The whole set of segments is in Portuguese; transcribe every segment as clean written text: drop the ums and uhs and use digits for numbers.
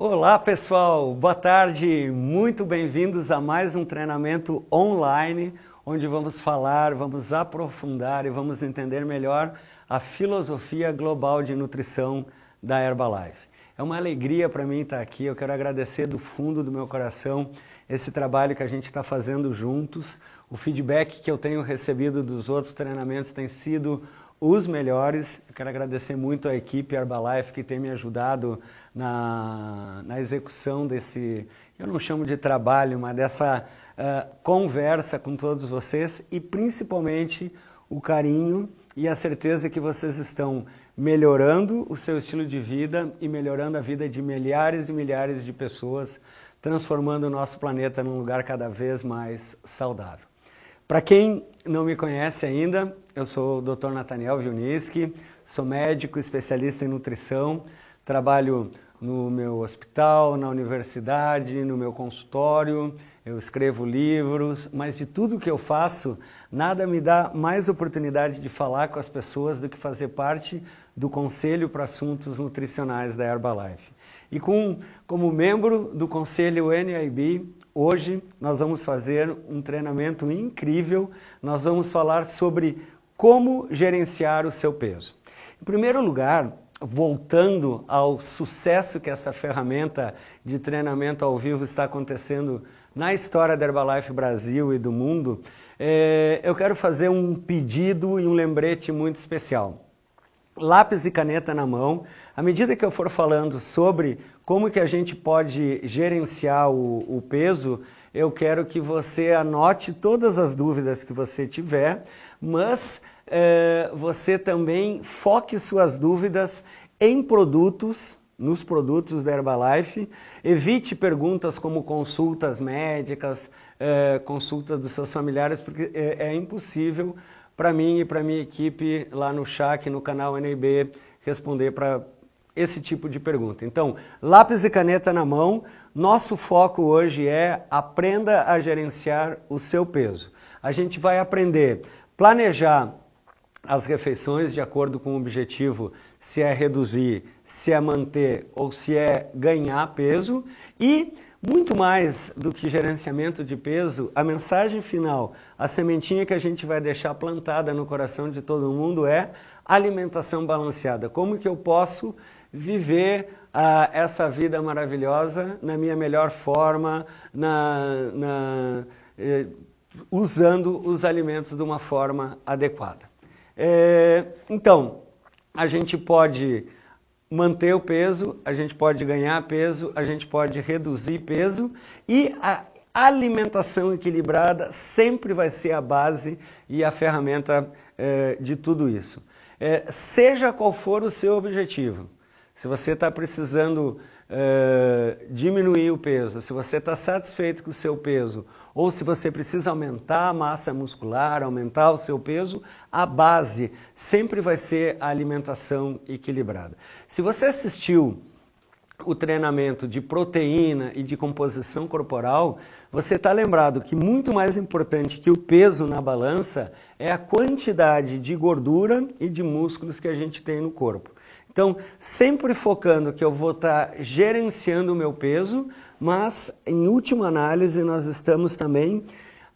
Olá pessoal, boa tarde, muito bem-vindos a mais um treinamento online, onde vamos falar, vamos aprofundar e vamos entender melhor a filosofia global de nutrição da Herbalife. É uma alegria para mim estar aqui, eu quero agradecer do fundo do meu coração esse trabalho que a gente está fazendo juntos. O feedback que eu tenho recebido dos outros treinamentos tem sido os melhores. Eu quero agradecer muito a equipe Herbalife que tem me ajudado na execução desse, eu não chamo de trabalho, mas dessa conversa com todos vocês e principalmente o carinho e a certeza que vocês estão melhorando o seu estilo de vida e melhorando a vida de milhares e milhares de pessoas, transformando o nosso planeta num lugar cada vez mais saudável. Para quem não me conhece ainda, eu sou o Dr. Nathaniel Wieniawski, sou médico especialista em nutrição, trabalho no meu hospital, na universidade, no meu consultório, eu escrevo livros, mas de tudo que eu faço, nada me dá mais oportunidade de falar com as pessoas do que fazer parte do Conselho para Assuntos Nutricionais da Herbalife. E como membro do Conselho NIB, hoje nós vamos fazer um treinamento incrível, nós vamos falar sobre como gerenciar o seu peso. Em primeiro lugar, voltando ao sucesso que essa ferramenta de treinamento ao vivo está acontecendo na história da Herbalife Brasil e do mundo, eu quero fazer um pedido e um lembrete muito especial. Lápis e caneta na mão, à medida que eu for falando sobre como que a gente pode gerenciar o peso, eu quero que você anote todas as dúvidas que você tiver, mas você também foque suas dúvidas em produtos, nos produtos da Herbalife, evite perguntas como consultas médicas, consulta dos seus familiares, porque é impossível para mim e para minha equipe lá no CHAC, no canal NIB, responder para esse tipo de pergunta. Então, lápis e caneta na mão, nosso foco hoje é aprenda a gerenciar o seu peso. A gente vai aprender a planejar as refeições de acordo com o objetivo, se é reduzir, se é manter ou se é ganhar peso e muito mais do que gerenciamento de peso, a mensagem final, a sementinha que a gente vai deixar plantada no coração de todo mundo é alimentação balanceada. Como que eu posso viver essa vida maravilhosa na minha melhor forma, usando os alimentos de uma forma adequada. Então, a gente pode manter o peso, a gente pode ganhar peso, a gente pode reduzir peso e a alimentação equilibrada sempre vai ser a base e a ferramenta de tudo isso. Seja qual for o seu objetivo, se você está precisando diminuir o peso, se você está satisfeito com o seu peso ou se você precisa aumentar a massa muscular, aumentar o seu peso, a base sempre vai ser a alimentação equilibrada. Se você assistiu o treinamento de proteína e de composição corporal, você está lembrado que muito mais importante que o peso na balança é a quantidade de gordura e de músculos que a gente tem no corpo. Então, sempre focando que eu vou estar gerenciando o meu peso, mas, em última análise, nós estamos também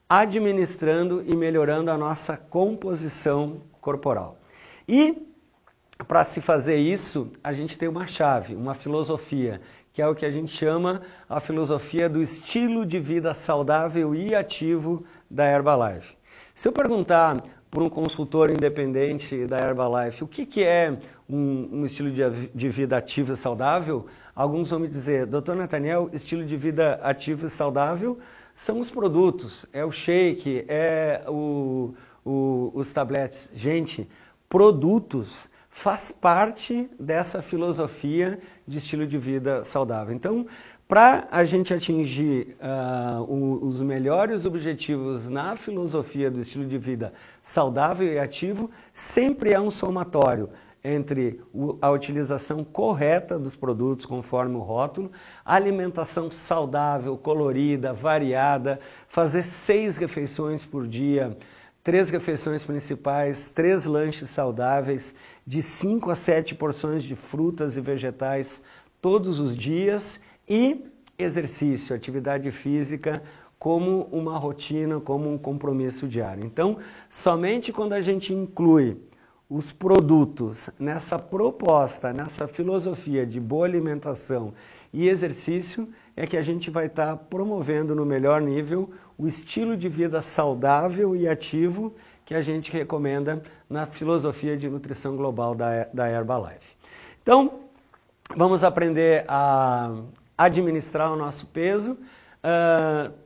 administrando e melhorando a nossa composição corporal. E, para se fazer isso, a gente tem uma chave, uma filosofia, que é o que a gente chama a filosofia do estilo de vida saudável e ativo da Herbalife. Se eu perguntar por um consultor independente da Herbalife, o que é um estilo de vida ativo e saudável? Alguns vão me dizer, Dr. Nathaniel, estilo de vida ativo e saudável são os produtos, é o shake, é os tabletes. Gente, produtos faz parte dessa filosofia de estilo de vida saudável. Então, para a gente atingir os melhores objetivos na filosofia do estilo de vida saudável e ativo, sempre é um somatório entre a utilização correta dos produtos conforme o rótulo, alimentação saudável, colorida, variada, fazer 6 refeições por dia, 3 refeições principais, 3 lanches saudáveis, de 5 a 7 porções de frutas e vegetais todos os dias e exercício, atividade física, como uma rotina, como um compromisso diário. Então, somente quando a gente inclui os produtos nessa proposta, nessa filosofia de boa alimentação e exercício, é que a gente vai estar promovendo no melhor nível o estilo de vida saudável e ativo que a gente recomenda na filosofia de nutrição global da Herbalife. Então, vamos aprender a administrar o nosso peso.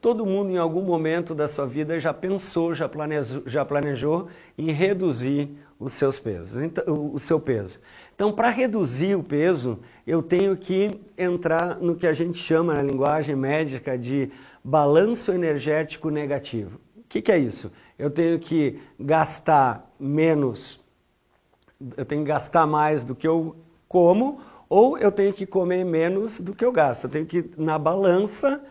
Todo mundo em algum momento da sua vida já pensou, já planejou em reduzir os seus pesos, o seu peso. Então, para reduzir o peso, eu tenho que entrar no que a gente chama na linguagem médica de balanço energético negativo. O que é isso? Eu tenho que gastar menos, eu tenho que gastar mais do que eu como, ou eu tenho que comer menos do que eu gasto. Eu tenho que, na balança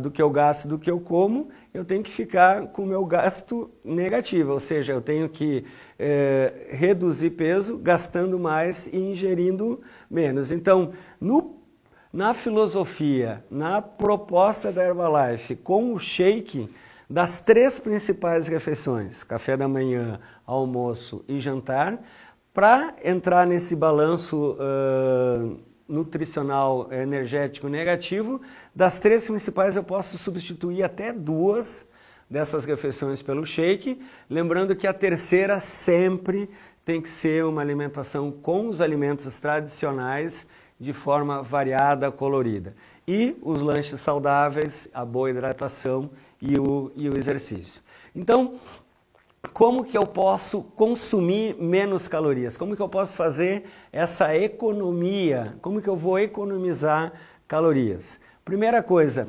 do que eu gasto e do que eu como, eu tenho que ficar com o meu gasto negativo, ou seja, eu tenho que reduzir peso gastando mais e ingerindo menos. Então, na filosofia, na proposta da Herbalife, com o shake, das 3 principais refeições, café da manhã, almoço e jantar, para entrar nesse balanço nutricional energético negativo, das 3 principais eu posso substituir até 2 dessas refeições pelo shake, lembrando que a terceira sempre tem que ser uma alimentação com os alimentos tradicionais de forma variada, colorida. E os lanches saudáveis, a boa hidratação e o exercício. Então, como que eu posso consumir menos calorias? Como que eu posso fazer essa economia? Como que eu vou economizar calorias? Primeira coisa,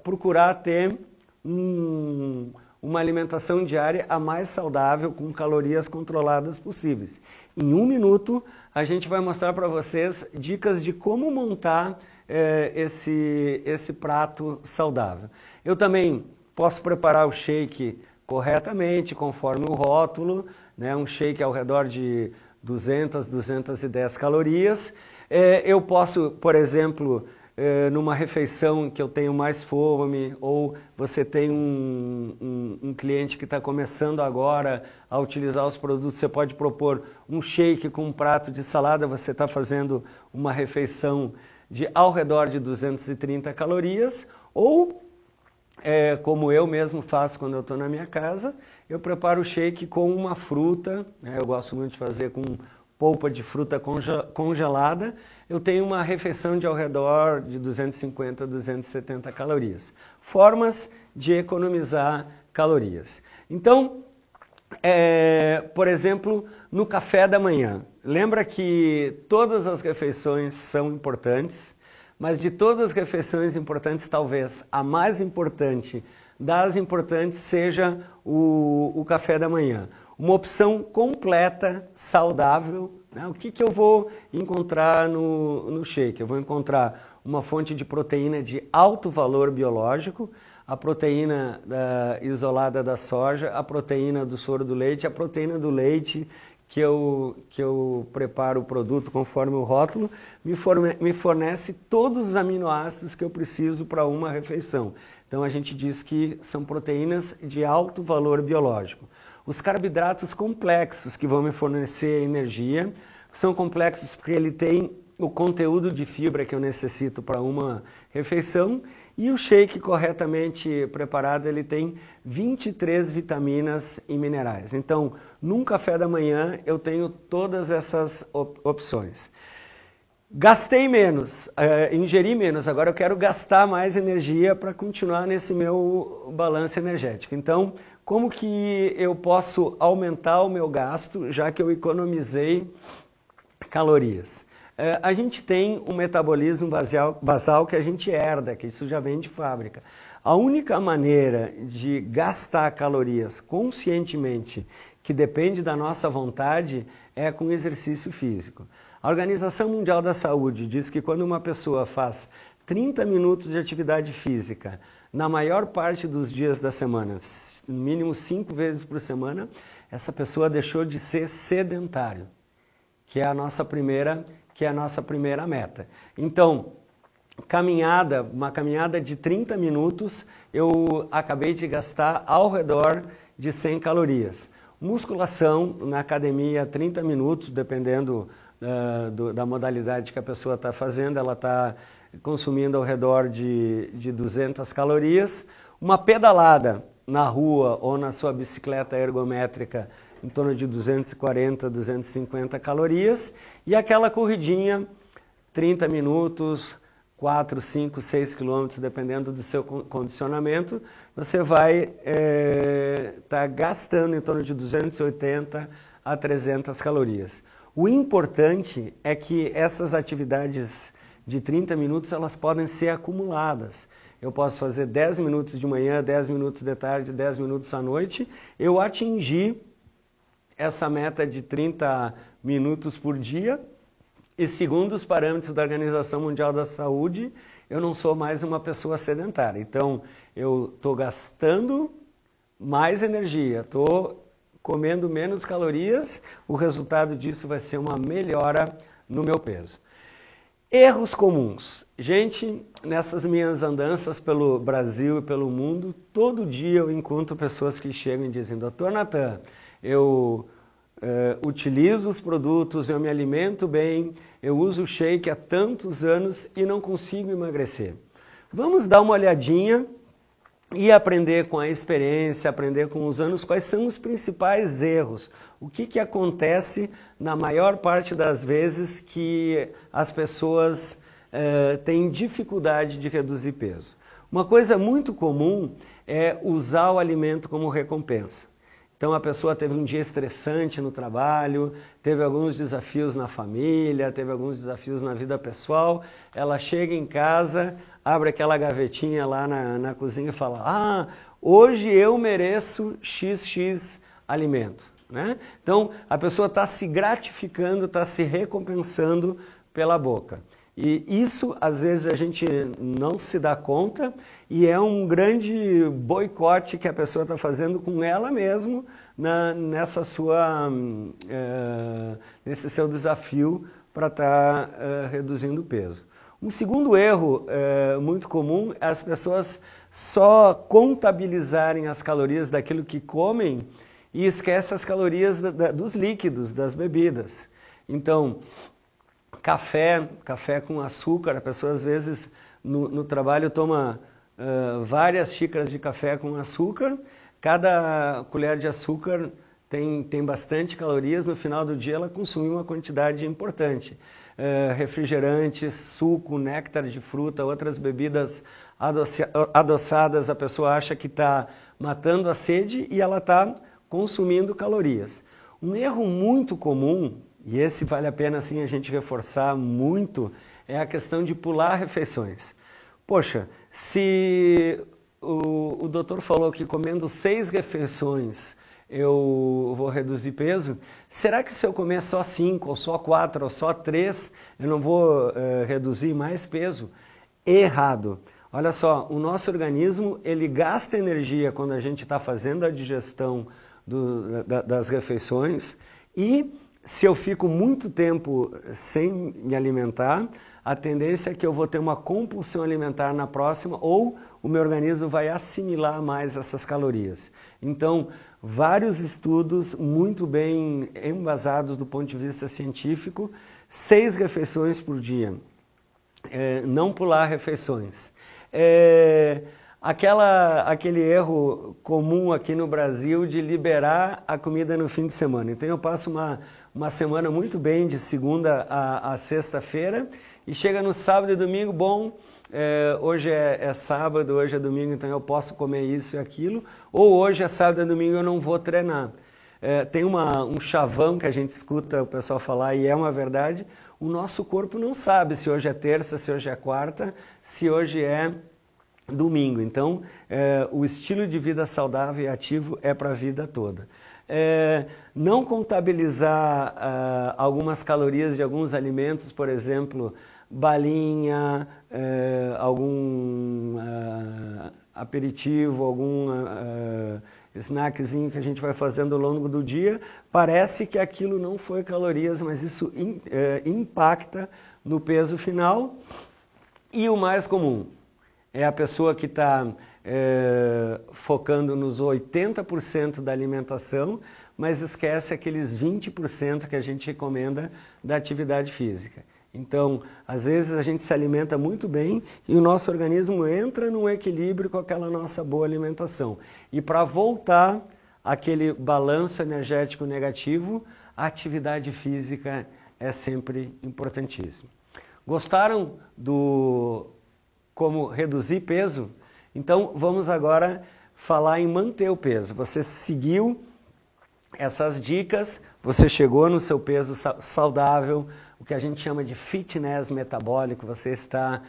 procurar ter uma alimentação diária a mais saudável, com calorias controladas possíveis. Em 1 minuto, a gente vai mostrar para vocês dicas de como montar esse prato saudável. Eu também posso preparar o shake corretamente, conforme o rótulo, né? Um shake ao redor de 200, 210 calorias. Eu posso, por exemplo, numa refeição que eu tenho mais fome, ou você tem um cliente que está começando agora a utilizar os produtos, você pode propor um shake com um prato de salada, você está fazendo uma refeição de ao redor de 230 calorias, ou como eu mesmo faço quando eu estou na minha casa, eu preparo o shake com uma fruta, né? Eu gosto muito de fazer com polpa de fruta congelada, eu tenho uma refeição de ao redor de 250 a 270 calorias. Formas de economizar calorias. Então, por exemplo, no café da manhã, lembra que todas as refeições são importantes, mas de todas as refeições importantes, talvez a mais importante das importantes seja o café da manhã. Uma opção completa, saudável, né? O que eu vou encontrar no shake? Eu vou encontrar uma fonte de proteína de alto valor biológico, a proteína isolada da soja, a proteína do soro do leite, a proteína do leite, que eu preparo o produto conforme o rótulo, me fornece todos os aminoácidos que eu preciso para uma refeição. Então a gente diz que são proteínas de alto valor biológico. Os carboidratos complexos que vão me fornecer energia são complexos porque ele tem o conteúdo de fibra que eu necessito para uma refeição, e o shake corretamente preparado ele tem 23 vitaminas e minerais. Então, num café da manhã eu tenho todas essas opções. Gastei menos, ingeri menos, agora eu quero gastar mais energia para continuar nesse meu balanço energético. Então, como que eu posso aumentar o meu gasto, já que eu economizei calorias? A gente tem um metabolismo basal que a gente herda, que isso já vem de fábrica. A única maneira de gastar calorias conscientemente, que depende da nossa vontade, é com exercício físico. A Organização Mundial da Saúde diz que quando uma pessoa faz 30 minutos de atividade física, na maior parte dos dias da semana, no mínimo 5 vezes por semana, essa pessoa deixou de ser sedentário, que é a nossa primeira meta. Então, caminhada, uma caminhada de 30 minutos, eu acabei de gastar ao redor de 100 calorias. Musculação na academia, 30 minutos, dependendo da modalidade que a pessoa está fazendo, ela está consumindo ao redor de 200 calorias. Uma pedalada na rua ou na sua bicicleta ergométrica, em torno de 240, 250 calorias. E aquela corridinha, 30 minutos, 4, 5, 6 quilômetros, dependendo do seu condicionamento, você vai estar gastando em torno de 280 a 300 calorias. O importante é que essas atividades de 30 minutos, elas podem ser acumuladas. Eu posso fazer 10 minutos de manhã, 10 minutos de tarde, 10 minutos à noite. Eu atingi essa meta de 30 minutos por dia. E segundo os parâmetros da Organização Mundial da Saúde, eu não sou mais uma pessoa sedentária. Então, eu estou gastando mais energia, estou comendo menos calorias, o resultado disso vai ser uma melhora no meu peso. Erros comuns. Gente, nessas minhas andanças pelo Brasil e pelo mundo, todo dia eu encontro pessoas que chegam e dizem: Dr. Natan, eu utilizo os produtos, eu me alimento bem, eu uso o shake há tantos anos e não consigo emagrecer. Vamos dar uma olhadinha e aprender com a experiência, aprender com os anos quais são os principais erros. O que acontece na maior parte das vezes que as pessoas têm dificuldade de reduzir peso. Uma coisa muito comum é usar o alimento como recompensa. Então a pessoa teve um dia estressante no trabalho, teve alguns desafios na família, teve alguns desafios na vida pessoal, ela chega em casa, abre aquela gavetinha lá na cozinha e fala: ah, hoje eu mereço XX alimento. Né? Então a pessoa está se gratificando, está se recompensando pela boca. E isso, às vezes, a gente não se dá conta e é um grande boicote que a pessoa está fazendo com ela mesma nesse seu desafio para estar reduzindo o peso. Um segundo erro muito comum é as pessoas só contabilizarem as calorias daquilo que comem e esquecem as calorias dos líquidos, das bebidas. Então, café com açúcar, a pessoa às vezes no trabalho toma várias xícaras de café com açúcar, cada colher de açúcar tem bastante calorias, no final do dia ela consumiu uma quantidade importante. Refrigerantes, suco, néctar de fruta, outras bebidas adoçadas, a pessoa acha que está matando a sede e ela está consumindo calorias. Um erro muito comum, e esse vale a pena assim, a gente reforçar muito, é a questão de pular refeições. Poxa, se o doutor falou que comendo 6 refeições eu vou reduzir peso, será que se eu comer só 5, ou só 4, ou só 3, eu não vou reduzir mais peso? Errado. Olha só, o nosso organismo, ele gasta energia quando a gente está fazendo a digestão das refeições, e se eu fico muito tempo sem me alimentar, a tendência é que eu vou ter uma compulsão alimentar na próxima, ou o meu organismo vai assimilar mais essas calorias. Então, vários estudos muito bem embasados do ponto de vista científico, 6 refeições por dia, não pular refeições. Aquele erro comum aqui no Brasil de liberar a comida no fim de semana. Então eu passo uma semana muito bem de segunda a sexta-feira e chega no sábado e domingo, bom, hoje é sábado, hoje é domingo, então eu posso comer isso e aquilo, ou hoje é sábado e domingo eu não vou treinar. Tem um chavão que a gente escuta o pessoal falar e é uma verdade, o nosso corpo não sabe se hoje é terça, se hoje é quarta, se hoje é domingo. Então, o estilo de vida saudável e ativo é para a vida toda. Não contabilizar algumas calorias de alguns alimentos, por exemplo, balinha, algum aperitivo, algum snackzinho que a gente vai fazendo ao longo do dia, parece que aquilo não foi calorias, mas isso impacta no peso final. E o mais comum é a pessoa que está focando nos 80% da alimentação, mas esquece aqueles 20% que a gente recomenda da atividade física. Então, às vezes a gente se alimenta muito bem e o nosso organismo entra num equilíbrio com aquela nossa boa alimentação. E para voltar àquele balanço energético negativo, a atividade física é sempre importantíssima. Gostaram do como reduzir peso? Então vamos agora falar em manter o peso. Você seguiu essas dicas, você chegou no seu peso saudável, o que a gente chama de fitness metabólico, você está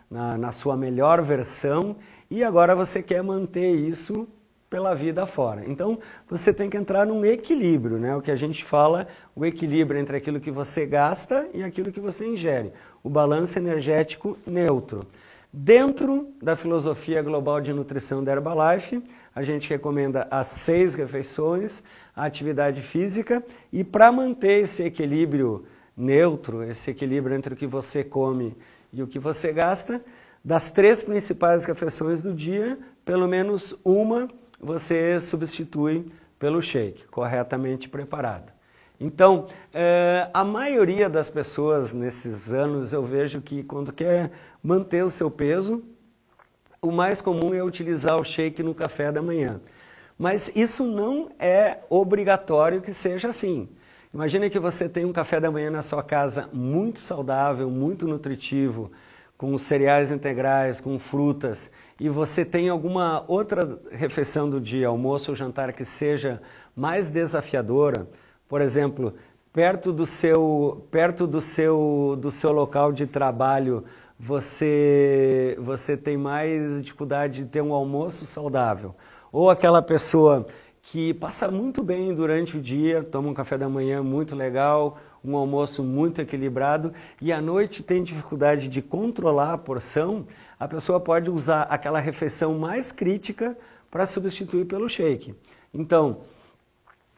na sua melhor versão e agora você quer manter isso pela vida fora. Então você tem que entrar num equilíbrio, né? O que a gente fala, o equilíbrio entre aquilo que você gasta e aquilo que você ingere, o balanço energético neutro. Dentro da filosofia global de nutrição da Herbalife, a gente recomenda as 6 refeições, a atividade física, e para manter esse equilíbrio neutro, esse equilíbrio entre o que você come e o que você gasta, das 3 principais refeições do dia, pelo menos uma você substitui pelo shake, corretamente preparado. Então, a maioria das pessoas nesses anos eu vejo que quando quer manter o seu peso, o mais comum é utilizar o shake no café da manhã. Mas isso não é obrigatório que seja assim. Imagine que você tem um café da manhã na sua casa muito saudável, muito nutritivo, com cereais integrais, com frutas, e você tem alguma outra refeição do dia, almoço ou jantar, que seja mais desafiadora. Por exemplo, perto do seu local de trabalho, você tem mais dificuldade de ter um almoço saudável. Ou aquela pessoa que passa muito bem durante o dia, toma um café da manhã muito legal, um almoço muito equilibrado, e à noite tem dificuldade de controlar a porção, a pessoa pode usar aquela refeição mais crítica para substituir pelo shake. Então,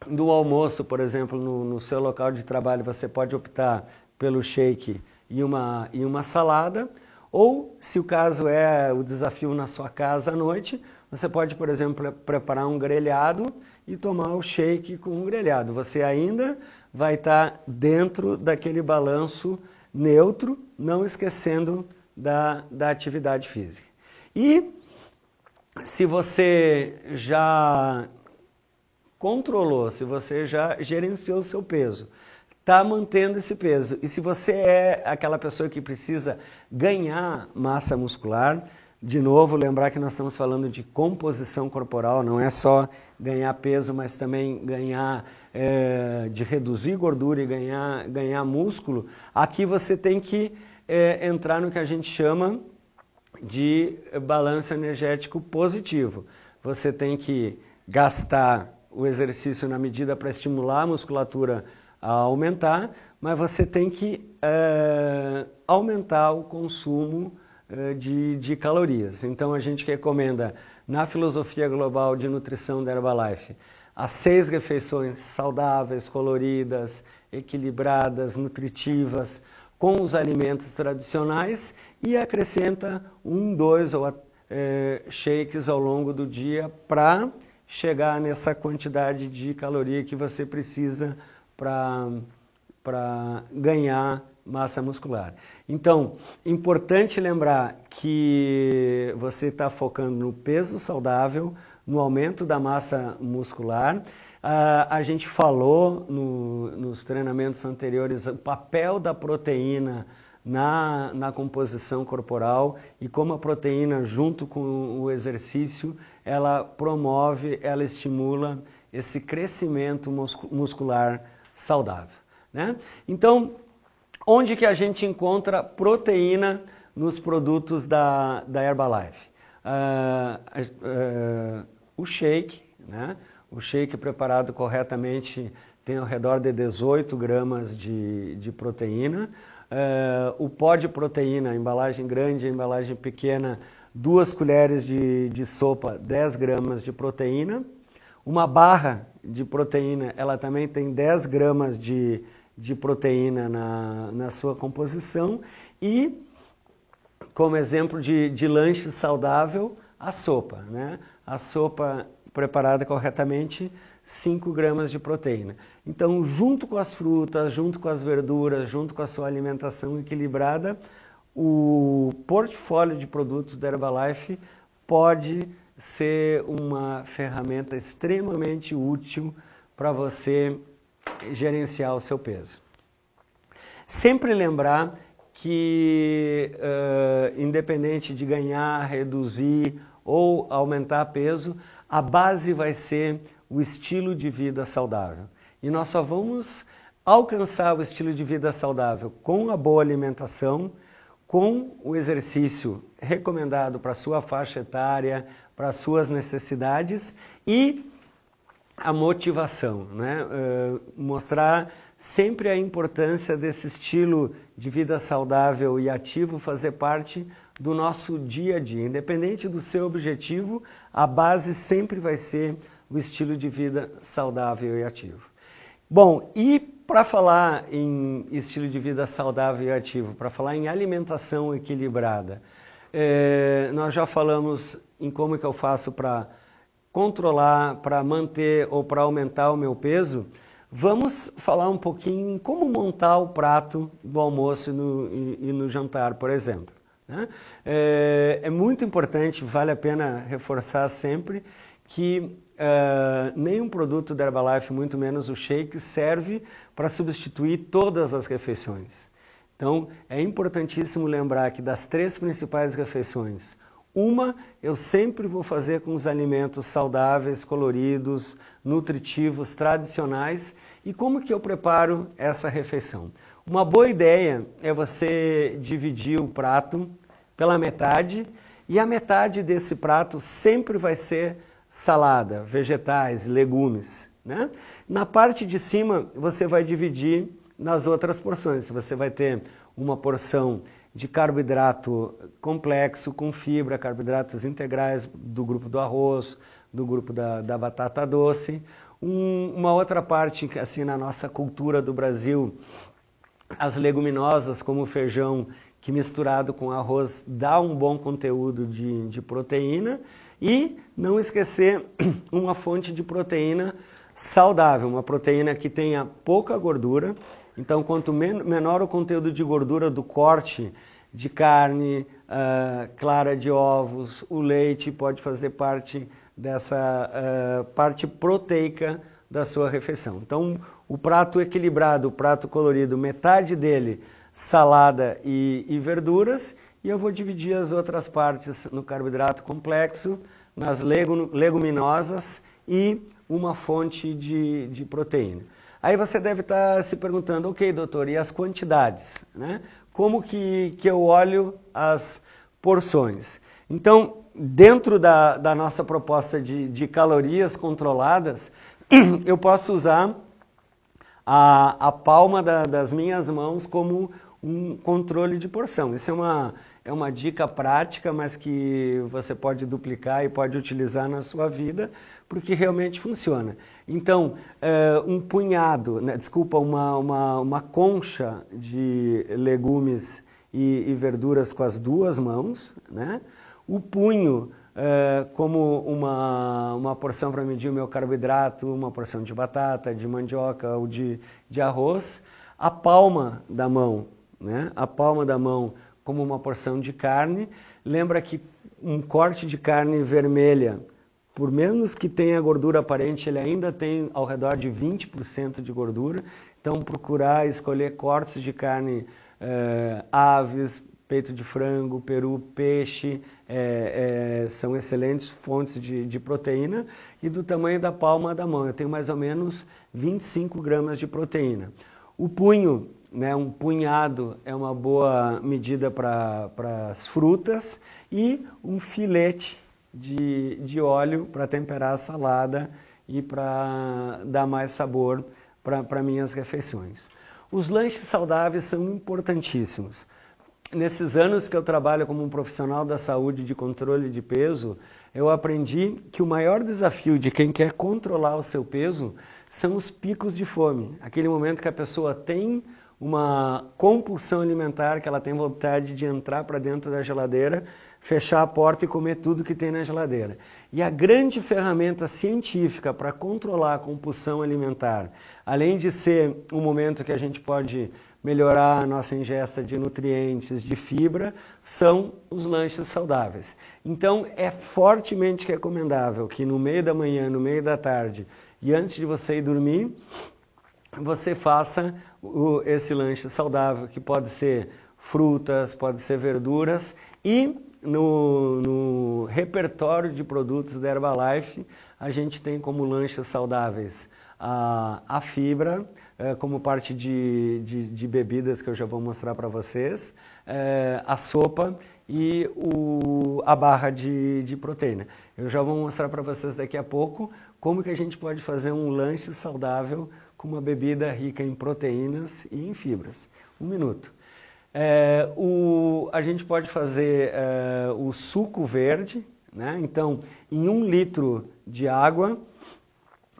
do almoço, por exemplo, no seu local de trabalho, você pode optar pelo shake e uma salada, ou, se o caso é o desafio na sua casa à noite, você pode, por exemplo, preparar um grelhado e tomar o shake com um grelhado. Você ainda vai estar dentro daquele balanço neutro, não esquecendo da atividade física. E se você já controlou, se você já gerenciou o seu peso, está mantendo esse peso, e se você é aquela pessoa que precisa ganhar massa muscular, de novo, lembrar que nós estamos falando de composição corporal, não é só ganhar peso, mas também ganhar, de reduzir gordura e ganhar músculo. Aqui você tem que entrar no que a gente chama de balanço energético positivo. Você tem que gastar o exercício na medida para estimular a musculatura a aumentar, mas você tem que aumentar o consumo de calorias. Então a gente recomenda, na filosofia global de nutrição da Herbalife, as 6 refeições saudáveis, coloridas, equilibradas, nutritivas, com os alimentos tradicionais, e acrescenta 1, 2 shakes ao longo do dia para chegar nessa quantidade de caloria que você precisa para ganhar massa muscular. Então, importante lembrar que você está focando no peso saudável, no aumento da massa muscular. A gente falou nos treinamentos anteriores o papel da proteína na composição corporal e como a proteína, junto com o exercício, ela promove, ela estimula esse crescimento muscular saudável, né? Então, onde que a gente encontra proteína nos produtos da Herbalife? O shake, né? O shake preparado corretamente tem ao redor de 18 gramas de proteína. O pó de proteína, a embalagem grande, a embalagem pequena, 2 colheres de sopa, 10 gramas de proteína. Uma barra de proteína, ela também tem 10 gramas de proteína na sua composição, e como exemplo de lanche saudável, a sopa, né? A sopa preparada corretamente, 5 gramas de proteína. Então, junto com as frutas, junto com as verduras, junto com a sua alimentação equilibrada, o portfólio de produtos da Herbalife pode ser uma ferramenta extremamente útil para você gerenciar o seu peso. Sempre lembrar que, independente de ganhar, reduzir ou aumentar peso, a base vai ser o estilo de vida saudável. E nós só vamos alcançar o estilo de vida saudável com a boa alimentação, com o exercício recomendado para a sua faixa etária, para as suas necessidades e a motivação, né? Mostrar sempre a importância desse estilo de vida saudável e ativo fazer parte do nosso dia a dia. Independente do seu objetivo, a base sempre vai ser o estilo de vida saudável e ativo. Bom, e para falar em estilo de vida saudável e ativo, para falar em alimentação equilibrada, nós já falamos em como que eu faço para controlar, para manter ou para aumentar o meu peso. Vamos falar um pouquinho em como montar o prato do almoço e no jantar, por exemplo, né? É muito importante, vale a pena reforçar sempre, que nenhum produto da Herbalife, muito menos o shake, serve para substituir todas as refeições. Então, é importantíssimo lembrar que das 3 principais refeições, uma eu sempre vou fazer com os alimentos saudáveis, coloridos, nutritivos, tradicionais. E como que eu preparo essa refeição? Uma boa ideia é você dividir o prato pela metade e a metade desse prato sempre vai ser salada, vegetais, legumes, né? Na parte de cima você vai dividir nas outras porções. Você vai ter uma porção de carboidrato complexo com fibra, carboidratos integrais do grupo do arroz, do grupo da batata doce. Uma outra parte, assim, na nossa cultura do Brasil, as leguminosas como o feijão, que misturado com arroz dá um bom conteúdo de proteína. E não esquecer uma fonte de proteína saudável, uma proteína que tenha pouca gordura. Então, quanto menor o conteúdo de gordura do corte de carne, clara de ovos, o leite pode fazer parte dessa parte proteica da sua refeição. Então, o prato equilibrado, o prato colorido, metade dele salada e verduras, e eu vou dividir as outras partes no carboidrato complexo, nas leguminosas e uma fonte de proteína. Aí você deve estar se perguntando, ok, doutor, e as quantidades, né? Como que eu olho as porções? Então, dentro da nossa proposta de calorias controladas, eu posso usar a palma das minhas mãos como um controle de porção. Isso é uma dica prática, mas que você pode duplicar e pode utilizar na sua vida, porque realmente funciona. Então, um punhado, né, uma concha de legumes e verduras com as 2 mãos, né? O punho como uma porção para medir o meu carboidrato, uma porção de batata, de mandioca ou de arroz. A palma da mão, né? A palma da mão como uma porção de carne. Lembra que um corte de carne vermelha, por menos que tenha gordura aparente, ele ainda tem ao redor de 20% de gordura. Então, procurar escolher cortes de carne, aves, peito de frango, peru, peixe, são excelentes fontes de proteína. E do tamanho da palma da mão, eu tenho mais ou menos 25 gramas de proteína. O punho, né, um punhado é uma boa medida para as frutas, e um filete de óleo para temperar a salada e para dar mais sabor para minhas refeições. Os lanches saudáveis são importantíssimos. Nesses anos que eu trabalho como um profissional da saúde de controle de peso, eu aprendi que o maior desafio de quem quer controlar o seu peso são os picos de fome. Aquele momento que a pessoa tem uma compulsão alimentar, que ela tem vontade de entrar para dentro da geladeira, fechar a porta e comer tudo que tem na geladeira. E a grande ferramenta científica para controlar a compulsão alimentar, além de ser um momento que a gente pode melhorar a nossa ingesta de nutrientes, de fibra, são os lanches saudáveis. Então é fortemente recomendável que no meio da manhã, no meio da tarde e antes de você ir dormir, você faça esse lanche saudável, que pode ser frutas, pode ser verduras, e no repertório de produtos da Herbalife, a gente tem como lanches saudáveis a fibra, como parte de bebidas que eu já vou mostrar para vocês, a sopa e a barra de proteína. Eu já vou mostrar para vocês daqui a pouco como que a gente pode fazer um lanche saudável com uma bebida rica em proteínas e em fibras. Um minuto. A gente pode fazer o suco verde, né? Então, em 1 litro de água,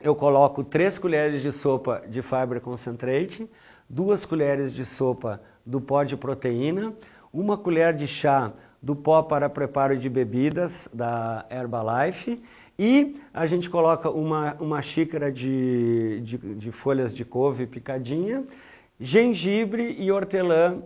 eu coloco 3 colheres de sopa de Fiber Concentrate, 2 colheres de sopa do pó de proteína, 1 colher de chá do pó para preparo de bebidas da Herbalife, e a gente coloca uma xícara de folhas de couve picadinha, gengibre e hortelã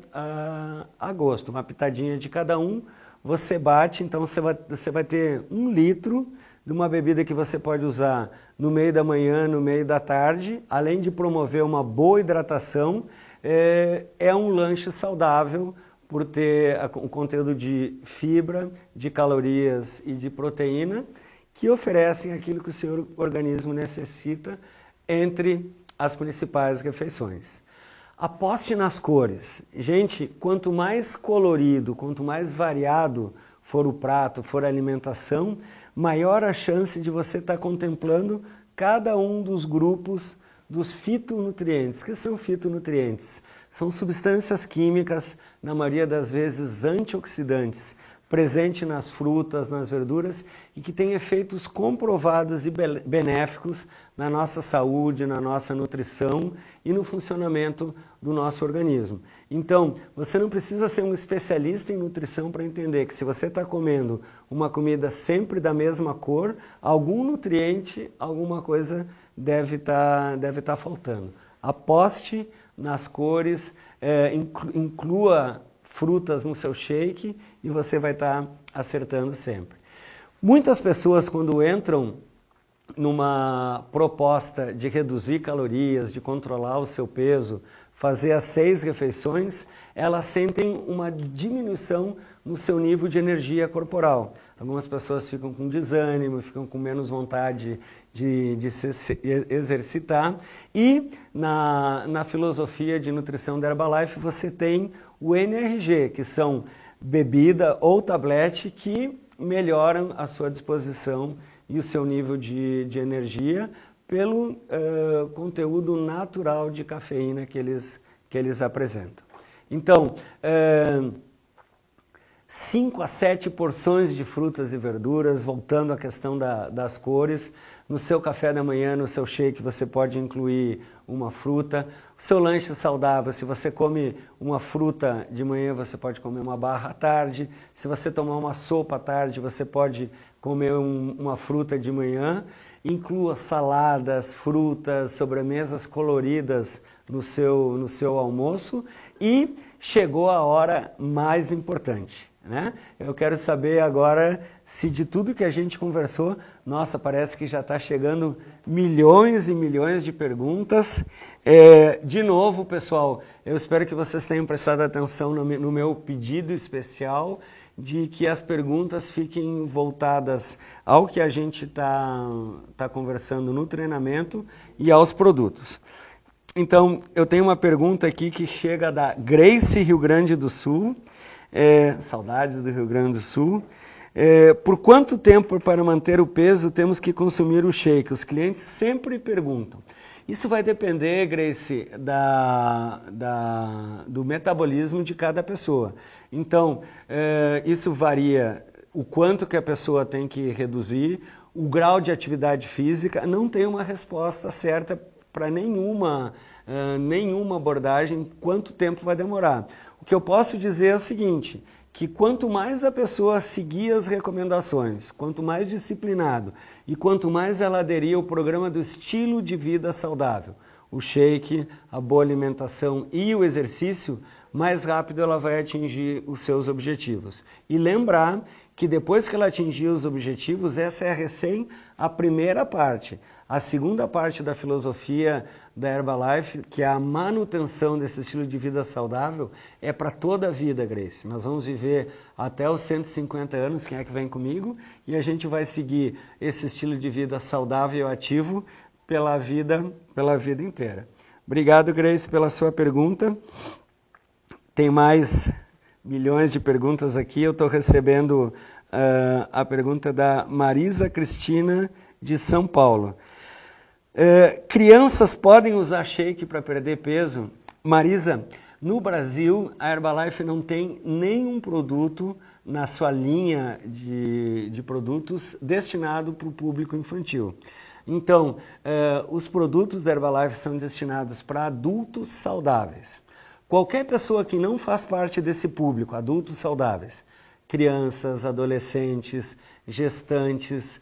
a gosto, uma pitadinha de cada um. Você bate, então você vai ter 1 litro de uma bebida que você pode usar no meio da manhã, no meio da tarde, além de promover uma boa hidratação, é um lanche saudável por ter o conteúdo de fibra, de calorias e de proteína, que oferecem aquilo que o seu organismo necessita entre as principais refeições. Aposte nas cores. Gente, quanto mais colorido, quanto mais variado for o prato, for a alimentação, maior a chance de você estar contemplando cada um dos grupos dos fitonutrientes. O que são fitonutrientes? São substâncias químicas, na maioria das vezes antioxidantes, presente nas frutas, nas verduras, e que tem efeitos comprovados e benéficos na nossa saúde, na nossa nutrição e no funcionamento do nosso organismo. Então, você não precisa ser um especialista em nutrição para entender que se você está comendo uma comida sempre da mesma cor, algum nutriente, alguma coisa deve estar faltando. Aposte nas cores, inclua frutas no seu shake e você vai estar acertando sempre. Muitas pessoas, quando entram numa proposta de reduzir calorias, de controlar o seu peso, fazer as 6 refeições, elas sentem uma diminuição no seu nível de energia corporal. Algumas pessoas ficam com desânimo, ficam com menos vontade de se exercitar. E na filosofia de nutrição da Herbalife você tem o NRG, que são bebida ou tablete que melhoram a sua disposição e o seu nível de energia pelo conteúdo natural de cafeína que eles apresentam. Então, 5 a 7 porções de frutas e verduras, voltando à questão das cores. No seu café da manhã, no seu shake, você pode incluir uma fruta. O seu lanche saudável, se você come uma fruta de manhã, você pode comer uma barra à tarde. Se você tomar uma sopa à tarde, você pode comer uma fruta de manhã. Inclua saladas, frutas, sobremesas coloridas no seu almoço. E chegou a hora mais importante, né? Eu quero saber agora se de tudo que a gente conversou, nossa, parece que já está chegando milhões e milhões de perguntas. De novo, pessoal, eu espero que vocês tenham prestado atenção no meu pedido especial de que as perguntas fiquem voltadas ao que a gente tá conversando no treinamento e aos produtos. Então, eu tenho uma pergunta aqui que chega da Grace, Rio Grande do Sul. Saudades do Rio Grande do Sul. Por quanto tempo para manter o peso temos que consumir o shake? Os clientes sempre perguntam. Isso vai depender, Grace, do metabolismo de cada pessoa. Então, isso varia o quanto que a pessoa tem que reduzir, o grau de atividade física. Não tem uma resposta certa para nenhuma nenhuma abordagem, quanto tempo vai demorar. O que eu posso dizer é o seguinte, que quanto mais a pessoa seguir as recomendações, quanto mais disciplinado e quanto mais ela aderir ao programa do estilo de vida saudável, o shake, a boa alimentação e o exercício, mais rápido ela vai atingir os seus objetivos. E lembrar que depois que ela atingir os objetivos, essa é a primeira parte. A segunda parte da filosofia da Herbalife, que é a manutenção desse estilo de vida saudável, é para toda a vida, Grace. Nós vamos viver até os 150 anos, quem é que vem comigo? E a gente vai seguir esse estilo de vida saudável e ativo pela vida inteira. Obrigado, Grace, pela sua pergunta. Tem mais milhões de perguntas aqui. Eu estou recebendo a pergunta da Marisa Cristina, de São Paulo. Crianças podem usar shake para perder peso? Marisa, no Brasil, a Herbalife não tem nenhum produto na sua linha de produtos destinado para o público infantil. Então, os produtos da Herbalife são destinados para adultos saudáveis. Qualquer pessoa que não faz parte desse público, adultos saudáveis, crianças, adolescentes, gestantes,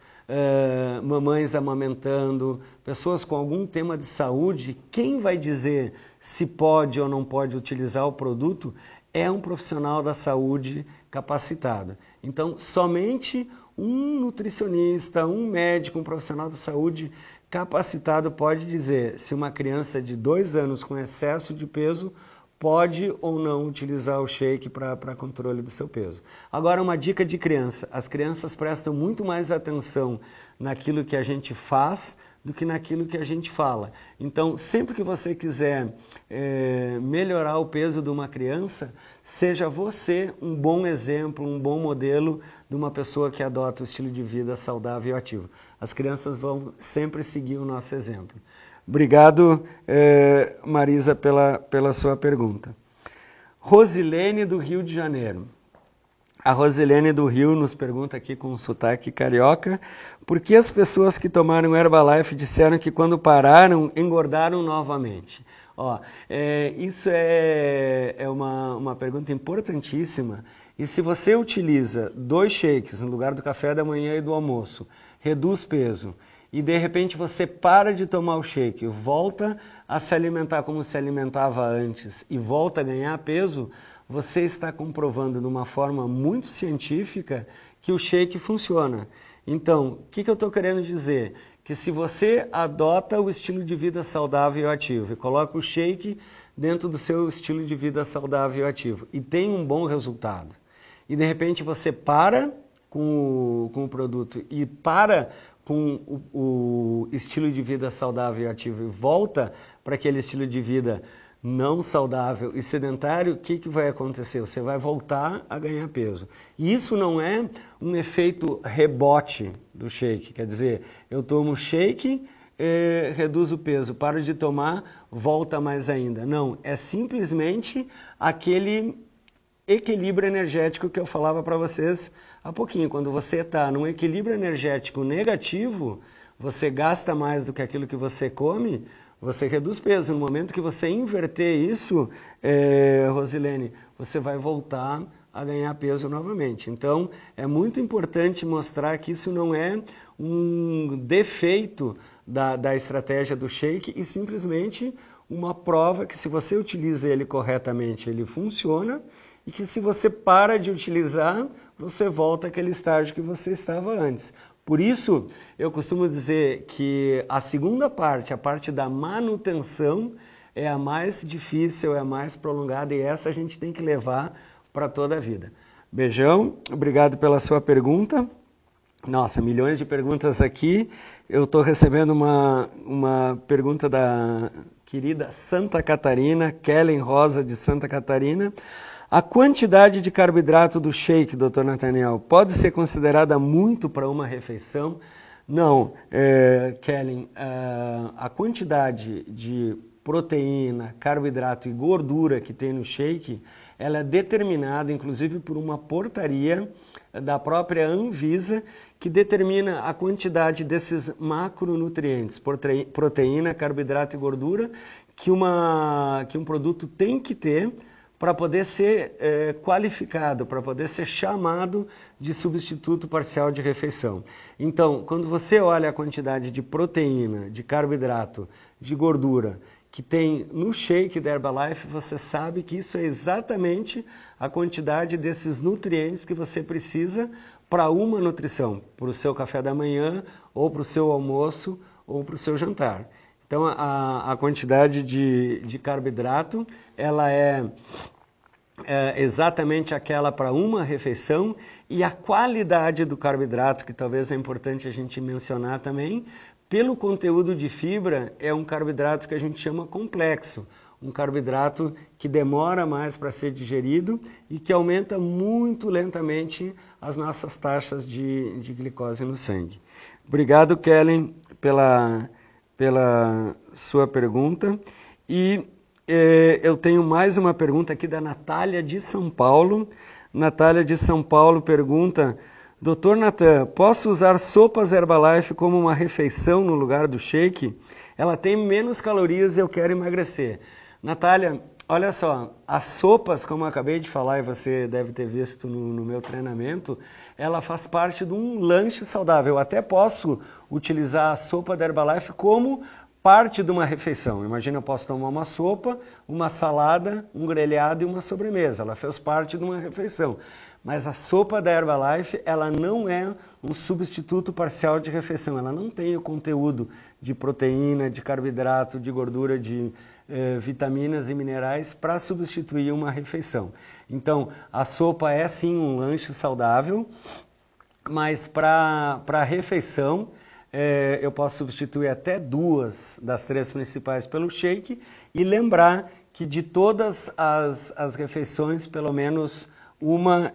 mamães amamentando, pessoas com algum tema de saúde, quem vai dizer se pode ou não pode utilizar o produto é um profissional da saúde capacitado. Então, somente um nutricionista, um médico, um profissional da saúde capacitado pode dizer se uma criança de 2 anos com excesso de peso pode ou não utilizar o shake para controle do seu peso. Agora, uma dica de criança. As crianças prestam muito mais atenção naquilo que a gente faz do que naquilo que a gente fala. Então, sempre que você quiser melhorar o peso de uma criança, seja você um bom exemplo, um bom modelo de uma pessoa que adota o estilo de vida saudável e ativo. As crianças vão sempre seguir o nosso exemplo. Obrigado, Marisa, pela sua pergunta. Rosilene, do Rio de Janeiro. A Rosilene do Rio nos pergunta aqui com um sotaque carioca, por que as pessoas que tomaram Herbalife disseram que quando pararam, engordaram novamente? Isso é uma pergunta importantíssima. E se você utiliza 2 shakes no lugar do café da manhã e do almoço, reduz peso, e de repente você para de tomar o shake, volta a se alimentar como se alimentava antes e volta a ganhar peso, você está comprovando de uma forma muito científica que o shake funciona. Então, o que eu estou querendo dizer? Que se você adota o estilo de vida saudável e ativo e coloca o shake dentro do seu estilo de vida saudável e ativo e tem um bom resultado, e de repente você para com o produto e para com o estilo de vida saudável e ativo e volta para aquele estilo de vida não saudável e sedentário, o que vai acontecer? Você vai voltar a ganhar peso. E isso não é um efeito rebote do shake, quer dizer, eu tomo shake, reduzo o peso, paro de tomar, volta mais ainda. Não, é simplesmente aquele equilíbrio energético que eu falava para vocês há pouquinho. Quando você está num equilíbrio energético negativo, você gasta mais do que aquilo que você come, você reduz peso. No momento que você inverter isso, Rosilene, você vai voltar a ganhar peso novamente. Então, é muito importante mostrar que isso não é um defeito da estratégia do shake e simplesmente uma prova que se você utiliza ele corretamente, ele funciona, e que se você para de utilizar, você volta àquele estágio que você estava antes. Por isso, eu costumo dizer que a segunda parte, a parte da manutenção, é a mais difícil, é a mais prolongada, e essa a gente tem que levar para toda a vida. Beijão, obrigado pela sua pergunta. Nossa, milhões de perguntas aqui. Eu estou recebendo uma pergunta da querida Santa Catarina, Kellen Rosa, de Santa Catarina. A quantidade de carboidrato do shake, Dr. Nathaniel, pode ser considerada muito para uma refeição? Não, Kellen, a quantidade de proteína, carboidrato e gordura que tem no shake, ela é determinada, inclusive, por uma portaria da própria Anvisa, que determina a quantidade desses macronutrientes, proteína, carboidrato e gordura, que um produto tem que ter para poder ser qualificado, para poder ser chamado de substituto parcial de refeição. Então, quando você olha a quantidade de proteína, de carboidrato, de gordura que tem no shake da Herbalife, você sabe que isso é exatamente a quantidade desses nutrientes que você precisa para uma nutrição, para o seu café da manhã, ou para o seu almoço, ou para o seu jantar. Então, a quantidade de carboidrato, ela é exatamente aquela para uma refeição, e a qualidade do carboidrato, que talvez é importante a gente mencionar também, pelo conteúdo de fibra, é um carboidrato que a gente chama complexo, um carboidrato que demora mais para ser digerido e que aumenta muito lentamente as nossas taxas de glicose no sangue. Obrigado, Kellen, pela sua pergunta. E eu tenho mais uma pergunta aqui da Natália de São Paulo. Natália de São Paulo pergunta: Dr. Natan, posso usar sopas Herbalife como uma refeição no lugar do shake? Ela tem menos calorias e eu quero emagrecer. Natália, olha só, as sopas, como eu acabei de falar e você deve ter visto no meu treinamento, ela faz parte de um lanche saudável. Eu até posso utilizar a sopa da Herbalife como parte de uma refeição. Imagina, eu posso tomar uma sopa, uma salada, um grelhado e uma sobremesa. Ela fez parte de uma refeição. Mas a sopa da Herbalife, ela não é um substituto parcial de refeição. Ela não tem o conteúdo de proteína, de carboidrato, de gordura, de vitaminas e minerais para substituir uma refeição. Então, a sopa é sim um lanche saudável, mas para a refeição, eu posso substituir até 2 das 3 principais pelo shake e lembrar que de todas as refeições, pelo menos uma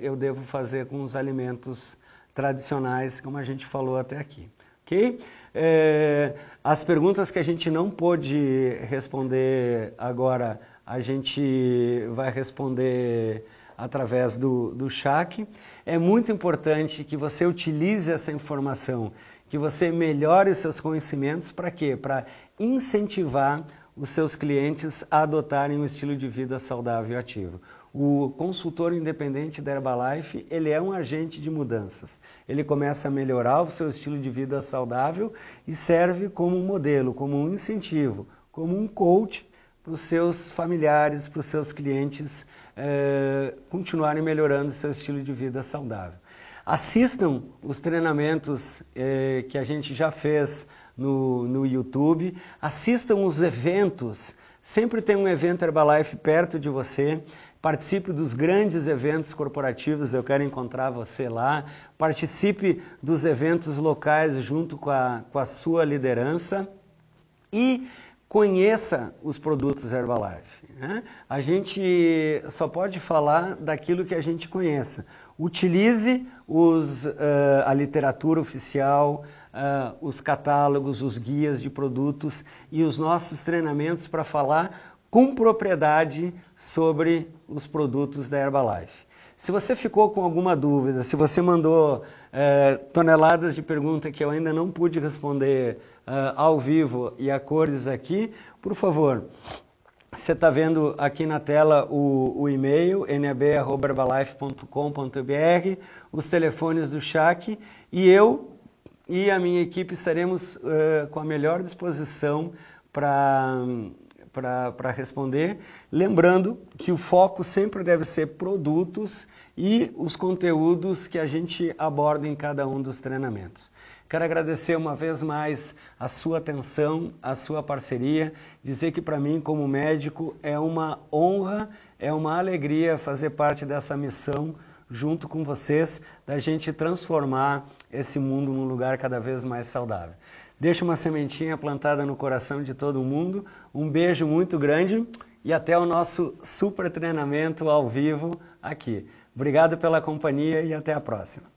eu devo fazer com os alimentos tradicionais, como a gente falou até aqui. Ok? As perguntas que a gente não pôde responder agora, a gente vai responder através do chat. É muito importante que você utilize essa informação, que você melhore os seus conhecimentos. Para quê? Para incentivar os seus clientes a adotarem um estilo de vida saudável e ativo. O consultor independente da Herbalife, ele é um agente de mudanças. Ele começa a melhorar o seu estilo de vida saudável e serve como um modelo, como um incentivo, como um coach para os seus familiares, para os seus clientes continuarem melhorando o seu estilo de vida saudável. Assistam os treinamentos que a gente já fez no YouTube, assistam os eventos, sempre tem um evento Herbalife perto de você, participe dos grandes eventos corporativos, eu quero encontrar você lá, participe dos eventos locais junto com a sua liderança e conheça os produtos Herbalife. Né? A gente só pode falar daquilo que a gente conheça. Utilize a literatura oficial, os catálogos, os guias de produtos e os nossos treinamentos para falar com propriedade sobre os produtos da Herbalife. Se você ficou com alguma dúvida, se você mandou toneladas de perguntas que eu ainda não pude responder ao vivo e a cores aqui, por favor, você está vendo aqui na tela o e-mail, nab@herbalife.com.br, os telefones do chat, e eu e a minha equipe estaremos com a melhor disposição para responder, lembrando que o foco sempre deve ser produtos e os conteúdos que a gente aborda em cada um dos treinamentos. Quero agradecer uma vez mais a sua atenção, a sua parceria, dizer que para mim, como médico, é uma honra, é uma alegria fazer parte dessa missão junto com vocês, da gente transformar esse mundo num lugar cada vez mais saudável. Deixa uma sementinha plantada no coração de todo mundo, um beijo muito grande e até o nosso super treinamento ao vivo aqui. Obrigado pela companhia e até a próxima.